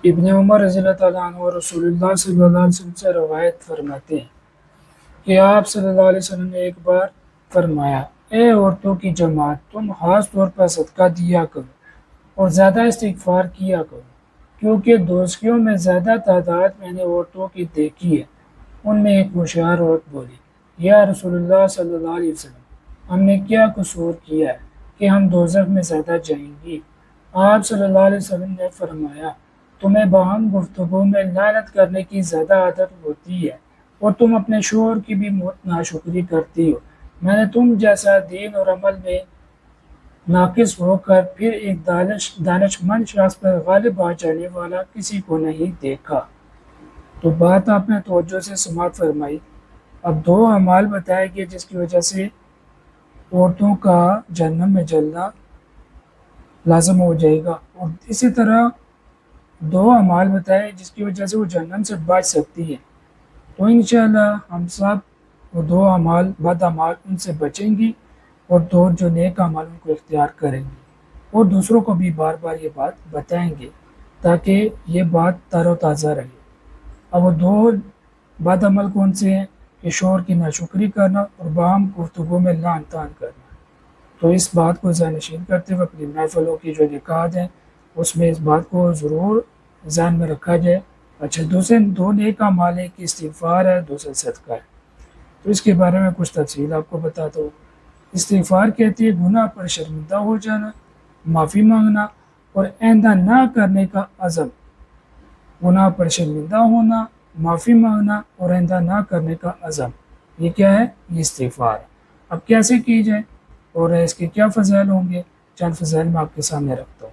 ابن عمر رضی اللہ تعالیٰ عنہ اور رسول اللہ صلی اللہ علیہ وسلم سے روایت فرماتے ہیں کہ آپ صلی اللہ علیہ وسلم نے ایک بار فرمایا، اے عورتوں کی جماعت، تم خاص طور پر صدقہ دیا کرو اور زیادہ استغفار کیا کرو، کیونکہ دوزخیوں میں زیادہ تعداد میں نے عورتوں کی دیکھی ہے۔ ان میں ایک ہوشیار عورت بولی، یا رسول اللہ صلی اللہ علیہ وسلم، ہم نے کیا قصور کیا ہے کہ ہم دوزخ میں زیادہ جائیں گی؟ آپ صلی اللہ علیہ وسلم نے فرمایا، تمہیں باہم گفتگو میں لعنت کرنے کی زیادہ عادت ہوتی ہے اور تم اپنے شوہر کی بھی ناشکری کرتی ہو۔ میں نے تم جیسا دین اور عمل میں ناقص ہو کر پھر ایک دانشمند شخص پر غالب آ جانے والا کسی کو نہیں دیکھا۔ تو بات آپ نے توجہ سے سماعت فرمائی۔ اب دو اعمال بتائے گئے جس کی وجہ سے عورتوں کا جہنم میں جلنا لازم ہو جائے گا، اور اسی طرح دو اعمال بتائے جس کی وجہ سے وہ جہنم سے بچ سکتی ہے۔ تو انشاءاللہ ہم سب وہ دو اعمال بد اعمال ان سے بچیں گی اور دو جو نیک اعمال ان کو اختیار کریں گے، اور دوسروں کو بھی بار بار یہ بات بتائیں گے تاکہ یہ بات تر و تازہ رہے۔ اب وہ دو بد عمل کون سے ہیں کہ شوہر کی ناشکری کرنا اور باہم گفتگو میں لعن طعن کرنا۔ تو اس بات کو ذہن نشین کرتے ہوئے اپنی محفلوں کی جو نکات ہیں اس میں اس بات کو ضرور ذہن میں رکھا جائے۔ اچھا، دوسرے دو نیک اعمال ہے کہ استغفار ہے، دوسرا صدقہ ہے۔ تو اس کے بارے میں کچھ تفصیل آپ کو بتاتا ہوں۔ استغفار کہتے ہیں گناہ پر شرمندہ ہو جانا، معافی مانگنا اور آئندہ نہ کرنے کا عزم۔ گناہ پر شرمندہ ہونا، معافی مانگنا اور آئندہ نہ کرنے کا عزم، یہ کیا ہے؟ یہ استغفار ہے۔ اب کیسے کی جائے اور اس کے کیا فضائل ہوں گے؟ چند فضائل میں آپ کے سامنے رکھتا ہوں۔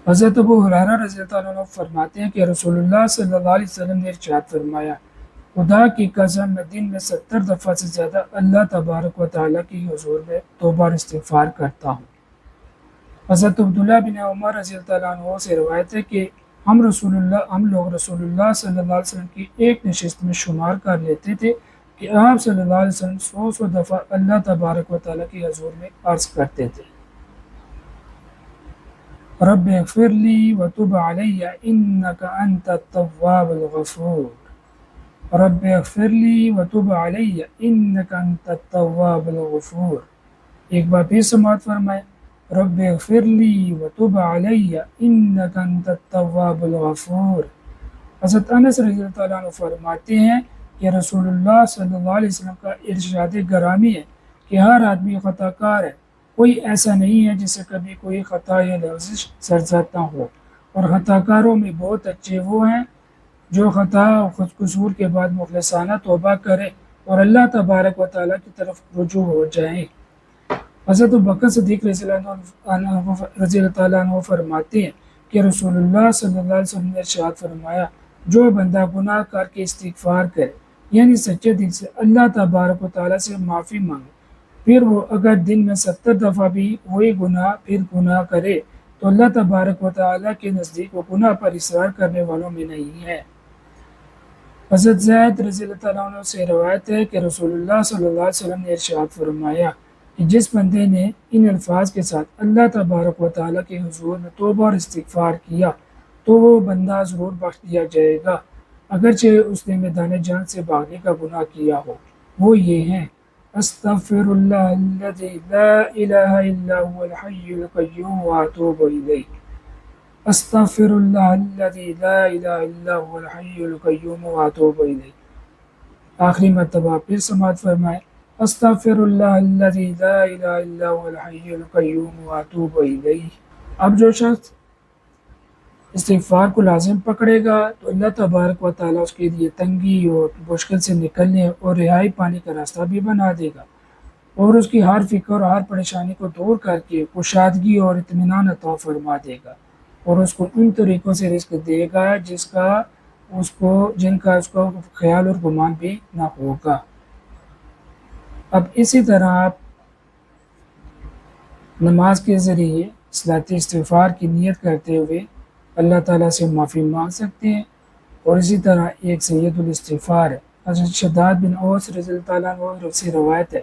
حضرت ابو ہریرہ رضی اللہ عنہ فرماتے ہیں کہ رسول اللہ صلی اللہ علیہ وسلم نے ارشاد فرمایا، خدا کی قسم میں دن میں 70 دفعہ سے زیادہ اللہ تبارک و تعالیٰ کی حضور میں توبہ اور استغفار کرتا ہوں۔ حضرت عبداللہ بن عمر رضی اللہ عنہ سے روایت ہے کہ ہم لوگ رسول اللہ صلی اللہ علیہ وسلم کی ایک نشست میں شمار کر لیتے تھے کہ آپ صلی اللہ علیہ وسلم 100 دفعہ اللہ تبارک و تعالیٰ کی حضور میں عرض کرتے تھے، رب اغفر لی وتب علی انک انت التواب الغفور، رب اغفر لی وتب علی انک انت التواب الغفور۔ ایک بار پھر سماعت فرمائے، رب اغفر لی وتب علی انک انت التواب الغفور۔ حضرت انس رضی اللہ عنہ فرماتے ہیں کہ رسول اللہ صلی اللہ علیہ وسلم کا ارشاد گرامی ہے کہ ہر آدمی خطا کار ہے، کوئی ایسا نہیں ہے جسے کبھی کوئی خطا یا لغزش سرزد نہ ہو، اور خطا کاروں میں بہت اچھے وہ ہیں جو خطا اور خود قصور کے بعد مخلصانہ توبہ کرے اور اللہ تبارک و تعالیٰ کی طرف رجوع ہو جائیں۔ حضرت ابوبکر صدیق رضی اللہ تعالیٰ عنہ فرماتے ہیں کہ رسول اللہ صلی اللہ علیہ وسلم نے ارشاد فرمایا، جو بندہ گناہ کر کے استغفار کرے، یعنی سچے دل سے اللہ تبارک و تعالیٰ سے معافی مانگے، پھر وہ اگر دن میں 70 دفعہ بھی وہی گناہ کرے تو اللہ تبارک و تعالیٰ کے نزدیک وہ گناہ پر اصرار کرنے والوں میں نہیں ہے۔ حضرت زید رضی اللہ عنہ سے روایت ہے کہ رسول اللہ صلی اللہ علیہ وسلم نے ارشاد فرمایا کہ جس بندے نے ان الفاظ کے ساتھ اللہ تبارک و تعالیٰ کے حضور میں توبہ اور استغفار کیا تو وہ بندہ ضرور بخش دیا جائے گا، اگرچہ اس نے میدان جنگ سے بھاگنے کا گناہ کیا ہو۔ وہ یہ ہیں، استغفر اللہ الذی لا الہ الا هو الحی القیوم واتوب الیہ، استغفر اللہ الذی لا الہ الا هو الحی القیوم واتوب الیہ۔ آخری مرتبہ پھر سماعت فرمائے، استغفر اللہ الذی لا الہ الا هو الحی القیوم واتوب الیہ۔ اب جو شخص استغفار کو لازم پکڑے گا تو اللہ تبارک و تعالیٰ اس کے لیے تنگی اور مشکل سے نکلنے اور رہائی پانے کا راستہ بھی بنا دے گا، اور اس کی ہر فکر اور ہر پریشانی کو دور کر کے کشادگی اور اطمینان عطا فرما دے گا، اور اس کو ان طریقوں سے رزق دے گا جن کا اس کو خیال اور گمان بھی نہ ہوگا۔ اب اسی طرح آپ نماز کے ذریعے صلاۃ استغفار کی نیت کرتے ہوئے اللہ تعالیٰ سے معافی مانگ سکتے ہیں، اور اسی طرح ایک سید الاستغفار ہے۔ حضرت شداد بن اوس رضی اللہ عنہ سے روایت ہے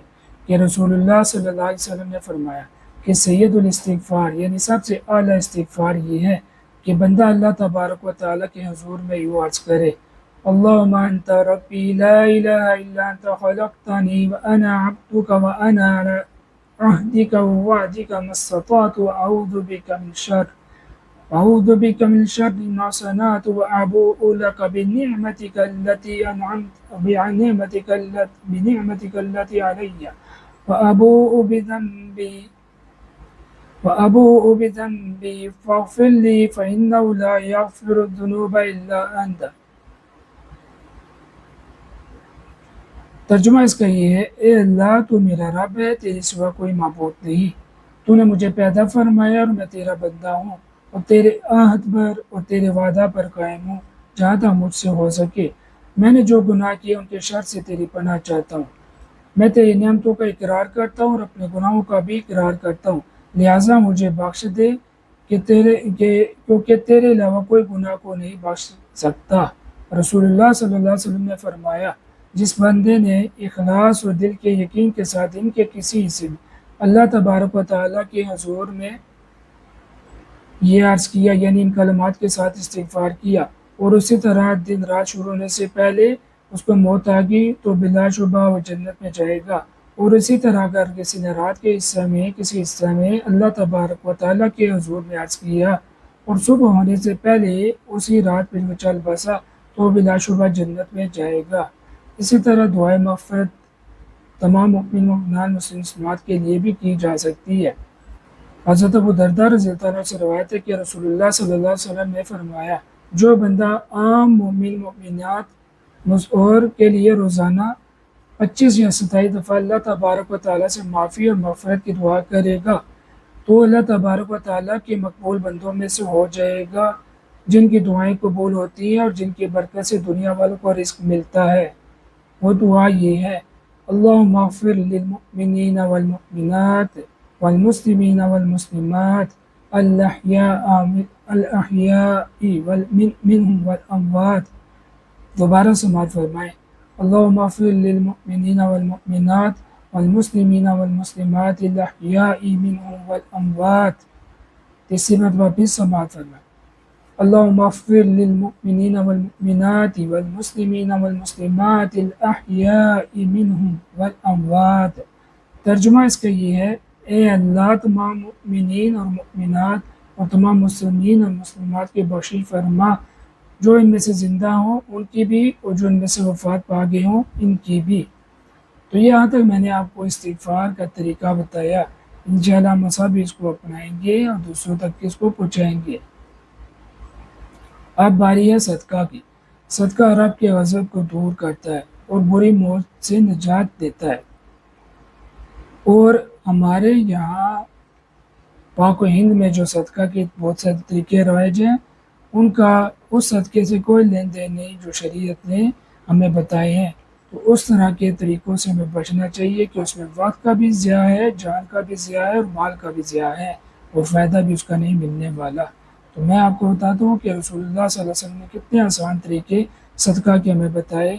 کہ رسول اللہ صلی اللہ علیہ وسلم نے فرمایا کہ سید الاستغفار یعنی سب سے اعلیٰ استغفار یہ ہے کہ بندہ اللہ تبارک و تعالیٰ کے حضور میں یوں عرض کرے، اللہم انت ربی لا الہ الا انت خلقتنی وانا عبدک وانا علی عہدک ووعدک ما استطعت وأعوذ بك من شر ما صنعت وأبوء لك بنعمتك التي علي وأبوء بذنبي فاغفر لي فإنه لا يغفر الذنوب إلا أنت۔ ترجمہ اس کا یہ ہے، اے اللہ تو میرا رب ہے، تیرے سوا کوئی معبود نہیں، تو نے مجھے پیدا فرمایا اور میں تیرا بندہ ہوں، اور تیرے عہد پر اور تیرے وعدہ پر قائم ہوں جہاں تک مجھ سے ہو سکے۔ میں نے جو گناہ کیے ان کے شر سے تیری پناہ چاہتا ہوں۔ میں تیری نعمتوں کا اقرار کرتا ہوں اور اپنے گناہوں کا بھی اقرار کرتا ہوں، لہٰذا مجھے بخش دے کیونکہ تیرے علاوہ کوئی گناہ کو نہیں بخش سکتا۔ رسول اللہ صلی اللہ علیہ وسلم نے فرمایا، جس بندے نے اخلاص اور دل کے یقین کے ساتھ ان کے کسی حصے میں اللہ تبارک و تعالیٰ کے حضور میں یہ عرض کیا، یعنی ان کلمات کے ساتھ استغفار کیا، اور اسی طرح دن رات شروع ہونے سے پہلے اس کو موت آ گئی تو بلا شبہ وہ جنت میں جائے گا، اور اسی طرح اگر کسی نے رات کے کسی حصہ میں اللہ تبارک و تعالیٰ کے حضور میں عرض کیا اور صبح ہونے سے پہلے اسی رات پہ وہ چل بسا تو بلا شبہ جنت میں جائے گا۔ اسی طرح دعائے مغفرت تمام مومنان مسلمات کے لیے بھی کی جا سکتی ہے۔ حضرت ابو درداء رضی اللہ عنہ سے روایت ہے کہ رسول اللہ صلی اللہ علیہ وسلم نے فرمایا، جو بندہ عام مومنات اور کے لیے روزانہ 25 یا 27 دفعہ اللہ تبارک و تعالیٰ سے معافی اور مغفرت کی دعا کرے گا تو اللہ تبارک و تعالیٰ کے مقبول بندوں میں سے ہو جائے گا، جن کی دعائیں قبول ہوتی ہیں اور جن کی برکت سے دنیا والوں کو رزق ملتا ہے۔ وہ دعا یہ ہے، اللہم اغفر للمؤمنین والمؤمنات والمسلمین والمسلمات الاحیاء منہم والاموات۔ دوبارہ سماعت فرمائیں، اللہم اغفر للمؤمنین والمؤمنات والمسلمین والمسلمات الاحیاء منہم والاموات۔ تیسری مرتبہ پھر سماعت فرمائیں، اللہم اغفر للمؤمنین والمؤمنات والمسلمین والمسلمات الاحیاء منہم والاموات۔ ترجمہ اس کا یہ ہے، اے اللہ تمام مؤمنین اور مؤمنات اور تمام مسلمین اور مسلمات کی بخشش فرما، جو ان میں سے زندہ ہوں ان کی بھی اور جو ان میں سے وفات پا گئے ہوں ان کی بھی۔ تو یہاں تک میں نے آپ کو استغفار کا طریقہ بتایا، انشاءاللہ ہم سب اس کو اپنائیں گے اور دوسروں تک اس کو پہنچائیں گے۔ اب باری ہے صدقہ کی۔ صدقہ رب کے غضب کو دور کرتا ہے اور بری موت سے نجات دیتا ہے، اور ہمارے یہاں پاک و ہند میں جو صدقہ کے بہت سے طریقے رائج ہیں، ان کا اس صدقے سے کوئی لین دین نہیں جو شریعت نے ہمیں بتائے ہیں، تو اس طرح کے طریقوں سے ہمیں بچنا چاہیے کہ اس میں وقت کا بھی ضیاع ہے، جان کا بھی ضیاع ہے اور مال کا بھی ضیاع ہے، اور فائدہ بھی اس کا نہیں ملنے والا۔ تو میں آپ کو بتاتا ہوں کہ رسول اللہ صلی اللہ علیہ وسلم نے کتنے آسان طریقے صدقہ کے ہمیں بتائے،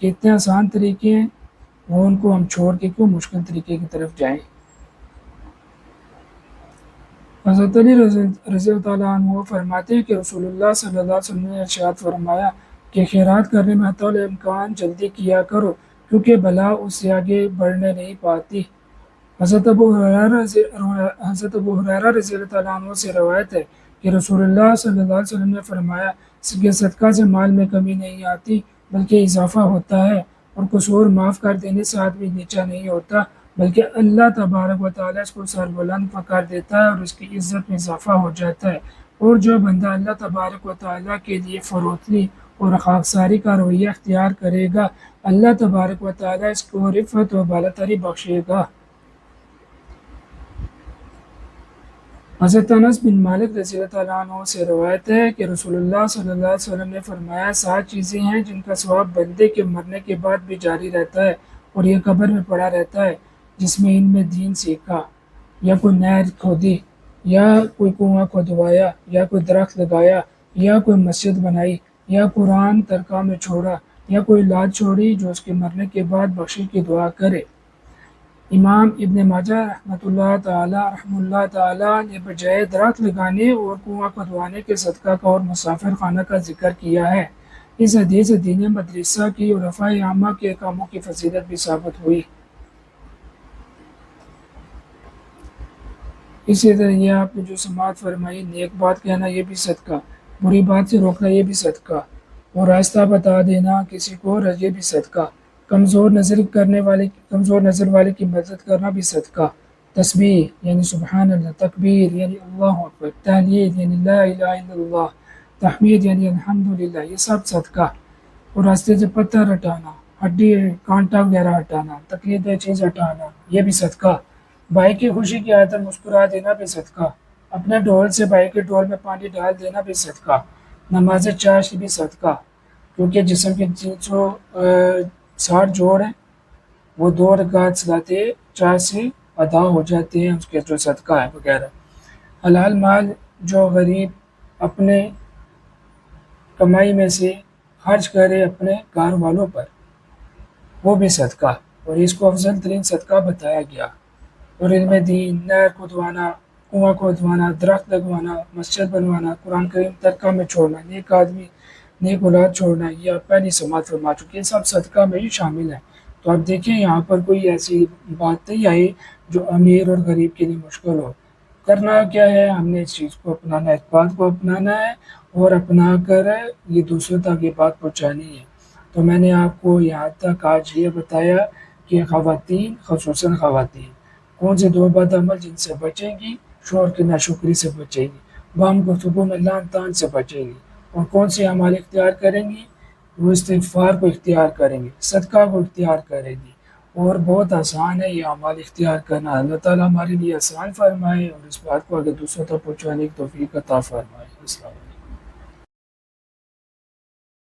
کہ اتنے آسان طریقے ہیں، وہ ان کو ہم چھوڑ کے کیوں مشکل طریقے کی طرف جائیں۔ حضرت علی رضی اللہ تعالیٰ عنہ فرماتے ہیں کہ رسول اللہ صلی اللہ علیہ وسلم نے ارشاد فرمایا کہ خیرات کرنے میں حتی الامکان جلدی کیا کرو، کیونکہ بلا اس سے آگے بڑھنے نہیں پاتی۔ حضرت ابو ہریرہ رضی اللہ تعالیٰ عنہ سے روایت ہے کہ رسول اللہ صلی اللہ علیہ وسلم نے فرمایا کہ صدقہ سے مال میں کمی نہیں آتی بلکہ اضافہ ہوتا ہے، اور قصور معاف کر دینے سے آدمی نیچا نہیں ہوتا بلکہ اللہ تبارک و تعالیٰ اس کو سربلند کر دیتا ہے اور اس کی عزت میں اضافہ ہو جاتا ہے۔ اور جو بندہ اللہ تبارک و تعالیٰ کے لیے فروتنی اور خاکساری کا رویہ اختیار کرے گا، اللہ تبارک و تعالیٰ اس کو رفعت و بالاتری بخشے گا۔ حضرت انس بن مالک رضی اللہ تعالیٰ عنہ سے روایت ہے کہ رسول اللہ صلی اللہ علیہ وسلم نے فرمایا، 7 چیزیں ہیں جن کا ثواب بندے کے مرنے کے بعد بھی جاری رہتا ہے اور یہ قبر میں پڑا رہتا ہے، جس میں ان میں دین سیکھا، یا کوئی نہر کھودی، یا کوئی کنواں کھودوایا، یا کوئی درخت لگایا، یا کوئی مسجد بنائی، یا قرآن ترکہ میں چھوڑا، یا کوئی اولاد چھوڑی جو اس کے مرنے کے بعد بخشش کی دعا کرے۔ امام ابن ماجہ رحمۃ اللہ تعالی نے بجائے درخت لگانے اور کنواں کھدوانے کے صدقہ کا اور مسافر خانہ کا ذکر کیا ہے۔ اس حدیث سے دین مدرسہ کی اور رفع عامہ کے کاموں کی فضیلت بھی ثابت ہوئی۔ اسی طرح یہ آپ نے جو سماعت فرمائی، نیک بات کہنا یہ بھی صدقہ، بری بات سے روکنا یہ بھی صدقہ، اور راستہ بتا دینا کسی کو یہ بھی صدقہ، کمزور نظر والے کی مدد کرنا بھی صدقہ، تسبیح یعنی سبحان اللہ، تکبیر یعنی اللہ اکبر، تحلیل یعنی لا الہ الا اللہ، تحمید یعنی الحمدللہ، یہ سب صدقہ، اور راستے سے پتھر ہٹانا، ہڈی کانٹا وغیرہ ہٹانا، تکلیف دہ چیز ہٹانا یہ بھی صدقہ، بھائی کی خوشی کی آدر مسکرا دینا بھی صدقہ، اپنے ڈھول سے بھائی کے ڈھول میں پانی ڈال دینا بھی صدقہ، نماز چاشت بھی صدقہ، کیونکہ جسم کے 360 جوڑ ہیں وہ 2 رکعت صلاۃ چاشت سے ادا ہو جاتے ہیں، اس کے جو صدقہ ہے وغیرہ، حلال مال جو غریب اپنے کمائی میں سے خرچ کرے اپنے گھر والوں پر وہ بھی صدقہ، اور اس کو افضل ترین صدقہ بتایا گیا، اور علم دین، نہر کھدوانا، کنواں کھدوانا، درخت لگوانا، مسجد بنوانا، قرآن کریم ترکہ میں چھوڑنا، نیک اولاد چھوڑنا، یہ آپ پہلی سماعت فرما چکے ہیں، سب صدقہ میں ہی شامل ہیں۔ تو آپ دیکھیں یہاں پر کوئی ایسی بات نہیں آئی جو امیر اور غریب کے لیے مشکل ہو، کرنا کیا ہے، ہم نے اس چیز کو اپنانا ہے، اس بات کو اپنانا ہے، اور اپنا کر یہ دوسروں تک یہ بات پہنچانی ہے۔ تو میں نے آپ کو یہاں تک آج یہ بتایا کہ خواتین، خصوصاً خواتین، کون سے 2 بد عمل جن سے بچیں گی، شوہر کی ناشکری سے بچیں گی، بام گفتگو میں لعن طعن سے بچیں گی، اور کون سے اعمال اختیار کریں گی، وہ استغفار کو اختیار کریں گی، صدقہ کو اختیار کریں گی، اور بہت آسان ہے یہ اعمال اختیار کرنا۔ اللہ تعالیٰ ہمارے لیے آسان فرمائے اور اس بات کو آگے دوسروں تک پہنچانے کی توفیق عطا فرمائے۔ السلام